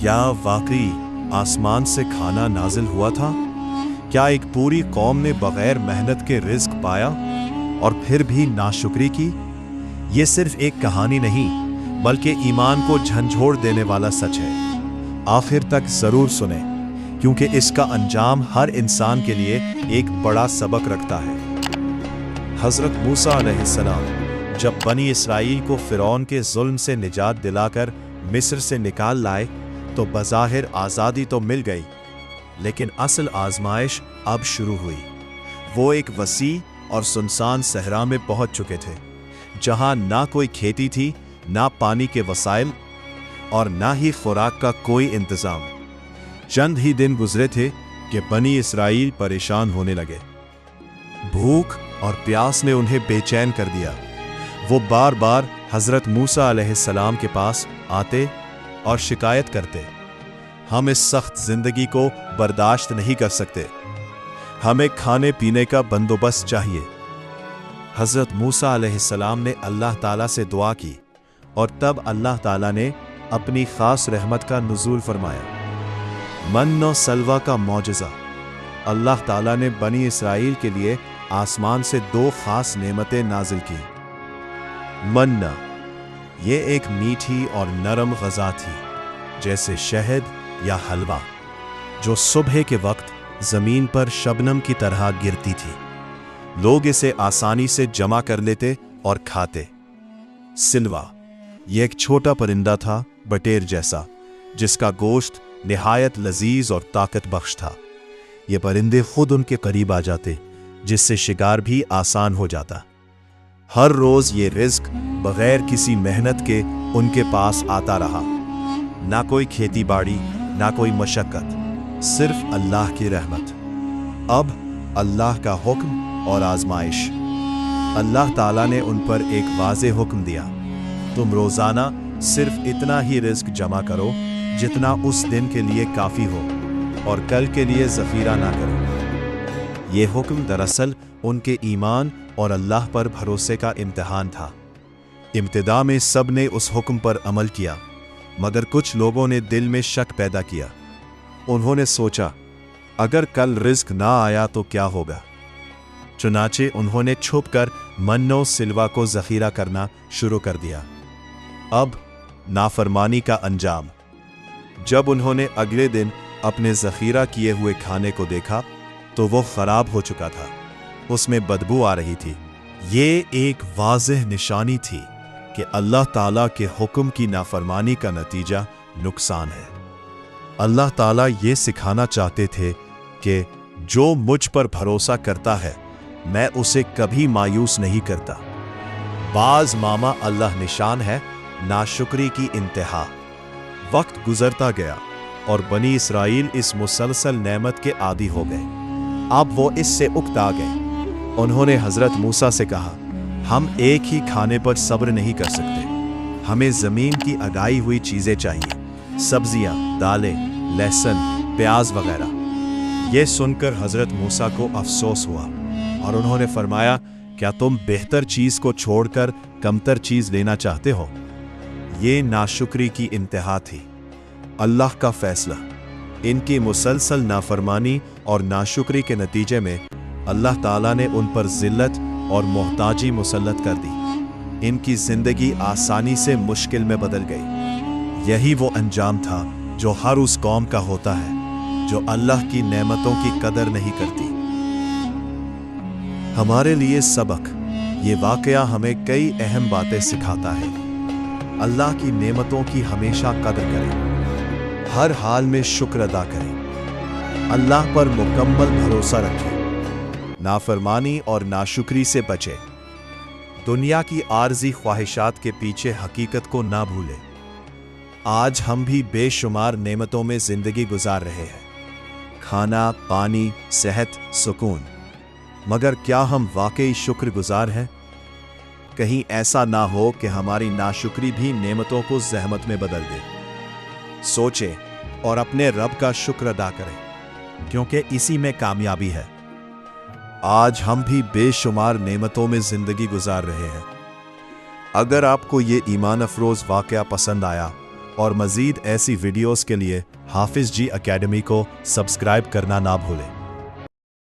क्या वाकई आसमान से खाना नाजिल हुआ था? क्या एक पूरी कौम ने बगैर मेहनत के रिस्क पाया और फिर भी नाशुक्री की? ये सिर्फ एक कहानी नहीं, बल्कि ईमान को झंझोड़ देने वाला सच है। आखिर तक जरूर सुने, क्योंकि इसका अंजाम हर इंसान के लिए एक बड़ा सबक रखता है। हजरत मूसा अलैहिस्सलाम जब बनी इसराइल को फिरौन के जुल्म से निजात दिलाकर मिस्र से निकाल लाए तो बज़ाहिर आज़ादी तो मिल गई, लेकिन असल आजमाइश अब शुरू हुई। वो एक वसी और सुनसान सहरा में पहुंच चुके थे, जहां ना कोई खेती थी, ना पानी के वसाइल और ना ही खुराक का कोई इंतजाम। चंद ही दिन गुजरे थे कि बनी इसराइल परेशान होने लगे। भूख और प्यास ने उन्हें बेचैन कर दिया। वो बार बार हजरत मूसा अलैहिस्सलाम के पास आते और शिकायत करते, हम इस सख्त जिंदगी को बर्दाश्त नहीं कर सकते, हमें खाने पीने का बंदोबस्त चाहिए। हजरत मूसा अलैहिस्सलाम ने अल्लाह ताला से दुआ की और तब अल्लाह ताला ने अपनी खास रहमत का नुज़ूल फरमाया। मन और सलवा का मौजज़ा। अल्लाह ताला ने बनी इसराइल के लिए आसमान से दो खास नेमतें नाजिल की। मन्ना, ये एक मीठी और नरम ग़ज़ा थी, जैसे शहद या हलवा, जो सुबह के वक्त ज़मीन पर शबनम की तरह गिरती थी। लोग इसे आसानी से जमा कर लेते और खाते। सिलवा, ये एक छोटा परिंदा था, बटेर जैसा, जिसका गोश्त निहायत लजीज और ताकत बख्श था। ये परिंदे खुद उनके करीब आ जाते, जिससे शिकार भी आसान हो जाता। हर रोज ये रिस्क बगैर किसी मेहनत के उनके पास आता रहा। ना कोई खेती बाड़ी, ना कोई मशक्कत, सिर्फ अल्लाह की रहमत। अब अल्लाह का हुक्म और आजमाइश। अल्लाह ताला ने उन पर एक वाज़ेह हुक्म दिया, तुम रोजाना सिर्फ इतना ही रिस्क जमा करो जितना उस दिन के लिए काफी हो, और कल के लिए ज़ख़ीरा ना करो। ये हुक्म दरअसल उनके ईमान और अल्लाह पर भरोसे का इम्तिहान था। इब्तिदा में सब ने उस हुक्म पर अमल किया, मगर कुछ लोगों ने दिल में शक पैदा किया। उन्होंने सोचा, अगर कल रिस्क ना आया तो क्या होगा? चुनाचे उन्होंने छुपकर मन्नो सिलवा को ज़ख़ीरा करना शुरू कर दिया। अब नाफरमानी का अंजाम। जब उन्होंने अगले दिन अपने ज़ख़ीरा किए हुए खाने को देखा तो वो खराब हो चुका था, उसमें बदबू आ रही थी। ये एक वाज़ेह निशानी थी कि अल्लाह ताला के हुक्म की नाफरमानी का नतीजा नुकसान है। अल्लाह ताला ये सिखाना चाहते थे कि जो मुझ पर भरोसा करता है, मैं उसे कभी मायूस नहीं करता। बाज मामा अल्लाह निशान है नाशुक्री की इंतहा। वक्त गुजरता गया और बनी इसराइल इस मुसलसल नेमत के आदी हो गए। अब वो इससे उकता गए। उन्होंने हजरत मूसा से कहा, हम एक ही खाने पर सब्र नहीं कर सकते, हमें जमीन की उगाई हुई चीजें चाहिए, सब्जियां, दालें, लहसुन, प्याज वगैरह। यह सुनकर हजरत मूसा को अफसोस हुआ और उन्होंने फरमाया, क्या तुम बेहतर चीज को छोड़कर कमतर चीज लेना चाहते हो? ये नाशुक्री की इंतहा थी। अल्लाह का फैसला। इनकी मुसलसल नाफरमानी और नाशुक्री के नतीजे में अल्लाह ताला ने उन पर जिल्लत और मोहताजी मुसल्लत कर दी। इनकी जिंदगी आसानी से मुश्किल में बदल गई। यही वो अंजाम था जो हर उस कौम का होता है जो अल्लाह की नेमतों की कदर नहीं करती। हमारे लिए सबक। ये वाकया हमें कई अहम बातें सिखाता है। अल्लाह की नेमतों की हमेशा कदर करें, हर हाल में शुक्र अदा करें, अल्लाह पर मुकम्मल भरोसा रखें, नाफरमानी और नाशुक्री से बचे। दुनिया की आर्जी ख्वाहिशात के पीछे हकीकत को ना भूलें। आज हम भी बेशुमार नेमतों में जिंदगी गुजार रहे हैं, खाना, पानी, सेहत, सुकून, मगर क्या हम वाकई शुक्रगुजार हैं? कहीं ऐसा ना हो कि हमारी नाशुक्री भी नेमतों को ज़हमत में बदल दे। सोचें और अपने रब का शुक्र अदा करें, क्योंकि इसी में कामयाबी है। आज हम भी बेशुमार नेमतों में जिंदगी गुजार रहे हैं। अगर आपको ये ईमान अफरोज वाकया पसंद आया اور مزید ایسی ویڈیوز کے لیے حافظ جی اکیڈمی کو سبسکرائب کرنا نہ بھولیں۔